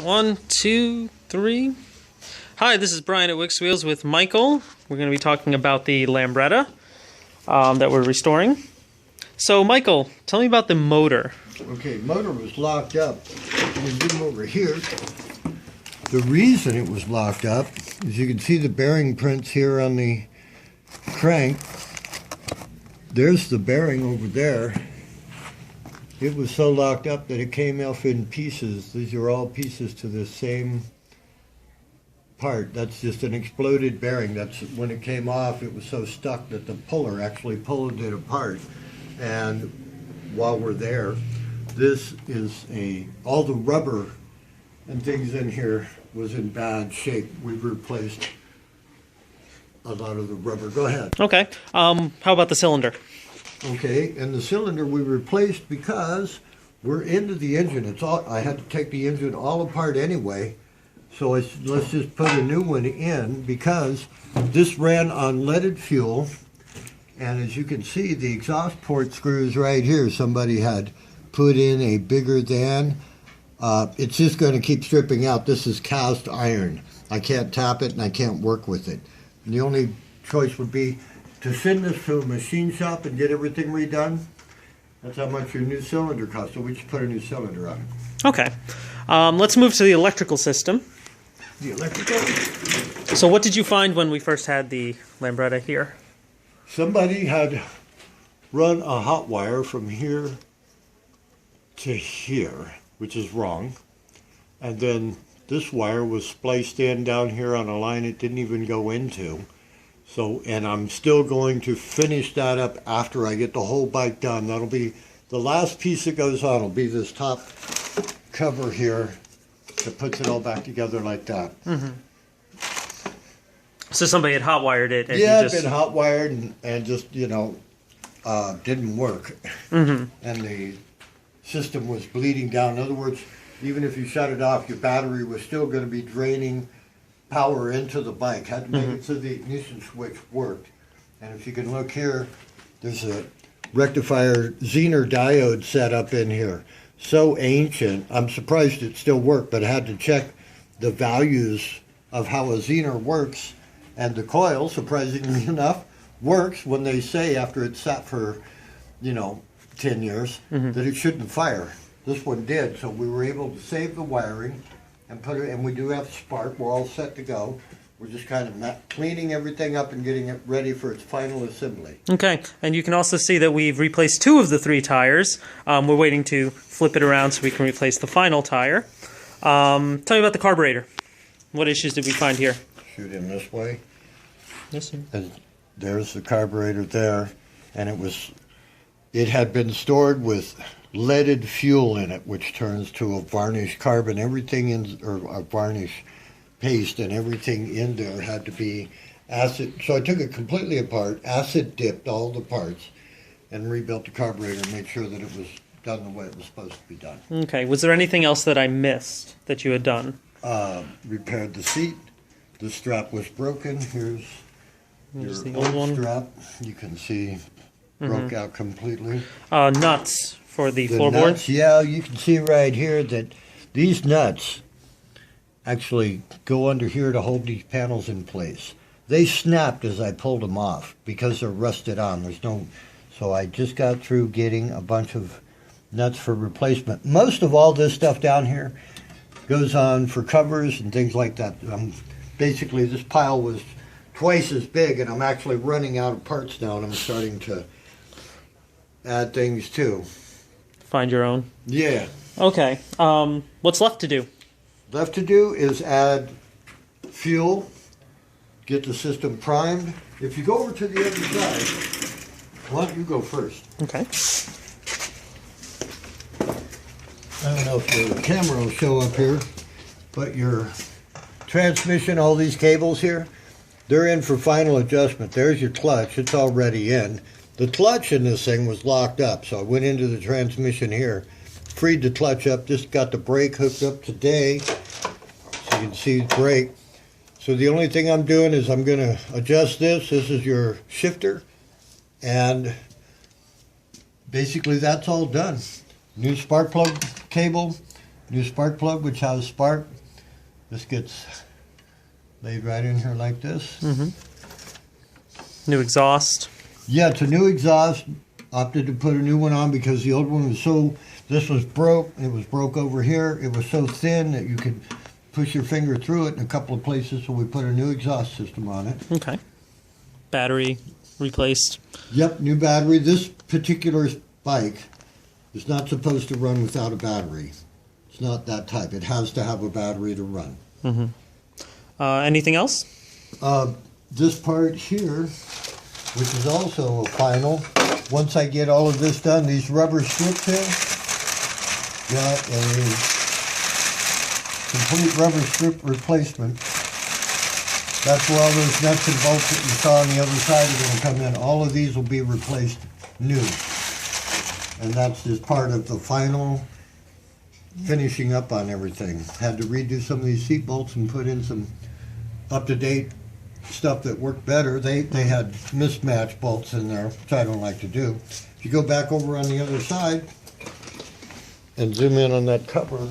1, 2, 3. Hi, this is Brian at Wick's Wheels with Michael. We're going to be talking about the Lambretta that we're restoring. So, Michael, tell me about the motor. Okay, motor was locked up. I'm going to get over here. The reason it was locked up is you can see the bearing prints here on the crank. There's the bearing over there. It was so locked up that it came off in pieces. These are all pieces to the same part. That's just an exploded bearing. That's when it came off, it was so stuck that the puller actually pulled it apart. And while we're there, this is all the rubber and things in here was in bad shape. We've replaced a lot of the rubber. Go ahead. Okay. How about the cylinder? Okay, and the cylinder we replaced because we're into the engine. I had to take the engine all apart anyway, so let's just put a new one in because this ran on leaded fuel, and as you can see, the exhaust port screws right here, somebody had put in a bigger than. It's just going to keep stripping out. This is cast iron. I can't tap it and I can't work with it. And the only choice would be to send this to a machine shop and get everything redone. That's how much your new cylinder costs. So we just put a new cylinder on it. Okay. Let's move to the electrical system. The electrical? So what did you find when we first had the Lambretta here? Somebody had run a hot wire from here to here, which is wrong. And then this wire was spliced in down here on a line it didn't even go into. So, and I'm still going to finish that up after I get the whole bike done. That'll be the last piece that goes on. Will be this top cover here that puts it all back together like that. Mm-hmm. So somebody had hot wired it. And yeah, you it's been hot wired and just didn't work. Mm-hmm. And the system was bleeding down. In other words, even if you shut it off, your battery was still going to be draining power into the bike. Had to make it so the ignition switch worked. And if you can look here, there's a rectifier Zener diode set up in here. So ancient. I'm surprised it still worked, but I had to check the values of how a Zener works. And the coil, surprisingly enough, works when they say after it's sat for, 10 years, that it shouldn't fire. This one did, so we were able to save the wiring and put it, and we do have spark. We're all set to go. We're just kind of cleaning everything up and getting it ready for its final assembly. Okay, and you can also see that we've replaced 2 of the 3 tires. We're waiting to flip it around so we can replace the final tire. Tell me about the carburetor. What issues did we find here? Shoot in this way. Yes, sir. And there's the carburetor there, and it had been stored with leaded fuel in it, which turns to a varnish carbon. Everything or a varnish paste, and everything in there had to be acid. So I took it completely apart, acid dipped all the parts, and rebuilt the carburetor and made sure that it was done the way it was supposed to be done. Okay. Was there anything else that I missed that you had done? Repaired the seat. The strap was broken. Here's the your old one. strap. You can see broke out completely. Nuts for the floorboard? Nuts, yeah, you can see right here that these nuts actually go under here to hold these panels in place. They snapped as I pulled them off because they're rusted on. So I just got through getting a bunch of nuts for replacement. Most of all this stuff down here goes on for covers and things like that. Basically, this pile was twice as big, and I'm actually running out of parts now, and I'm starting to add things too. Find your own? Yeah. Okay. What's left to do? Left to do is add fuel, get the system primed. If you go over to the other side, why don't you go first? Okay. I don't know if the camera will show up here, but your transmission, all these cables here, they're in for final adjustment. There's your clutch. It's already in. The clutch in this thing was locked up, so I went into the transmission here, freed the clutch up, just got the brake hooked up today, so you can see the brake. So the only thing I'm doing is I'm going to adjust this. This is your shifter, and basically that's all done. New spark plug cable, new spark plug, which has spark. This gets laid right in here like this. New exhaust. Yeah, it's a new exhaust. Opted to put a new one on because the old one was so, this was broke. It was broke over here. It was so thin that you could push your finger through it in a couple of places, so we put a new exhaust system on it. Okay. Battery replaced. Yep, new battery. This particular bike is not supposed to run without a battery. It's not that type. It has to have a battery to run. Anything else? This part here, which is also a final. Once I get all of this done, these rubber strips here, got a complete rubber strip replacement. That's where all those nuts and bolts that you saw on the other side are going to come in. All of these will be replaced new. And that's just part of the final finishing up on everything. Had to redo some of these seat bolts and put in some up-to-date stuff that worked better. They had mismatched bolts in there, which I don't like to do. If you go back over on the other side and zoom in on that cover,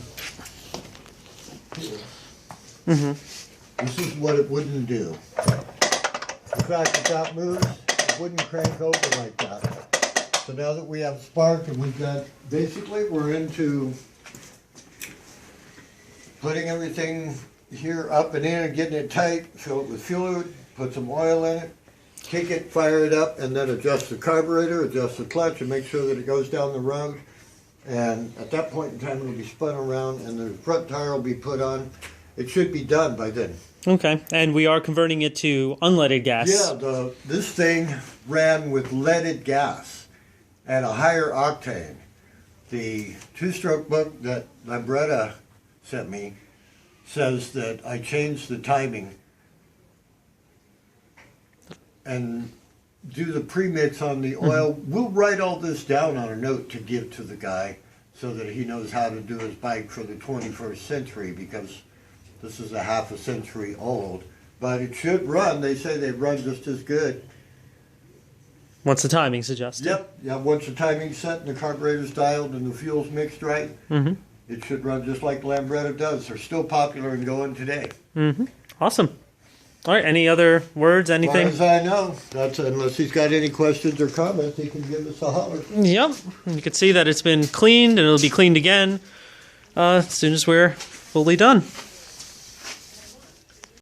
this is what it wouldn't do. In fact, if that moves, it wouldn't crank over like that. So now that we have spark and we've got, basically we're into putting everything here up and in and getting it tight, fill it with fluid, put some oil in it, kick it, fire it up, and then adjust the carburetor, adjust the clutch, and make sure that it goes down the road. And at that point in time, it'll be spun around and the front tire will be put on. It should be done by then. Okay, and we are converting it to unleaded gas. Yeah, this thing ran with leaded gas at a higher octane. The two-stroke book that Lambretta sent me says that I changed the timing and do the premix on the oil. We'll write all this down on a note to give to the guy so that he knows how to do his bike for the 21st century, because this is a half a century old. But it should run. They say they run just as good. Once the timing's adjusted. Yep. Yeah, once the timing's set and the carburetor's dialed and the fuel's mixed right, it should run just like Lambretta does. They're still popular and going today. Awesome. All right, any other words, anything? As far as I know, that's, unless he's got any questions or comments, he can give us a holler. Yep. You can see that it's been cleaned and it'll be cleaned again as soon as we're fully done.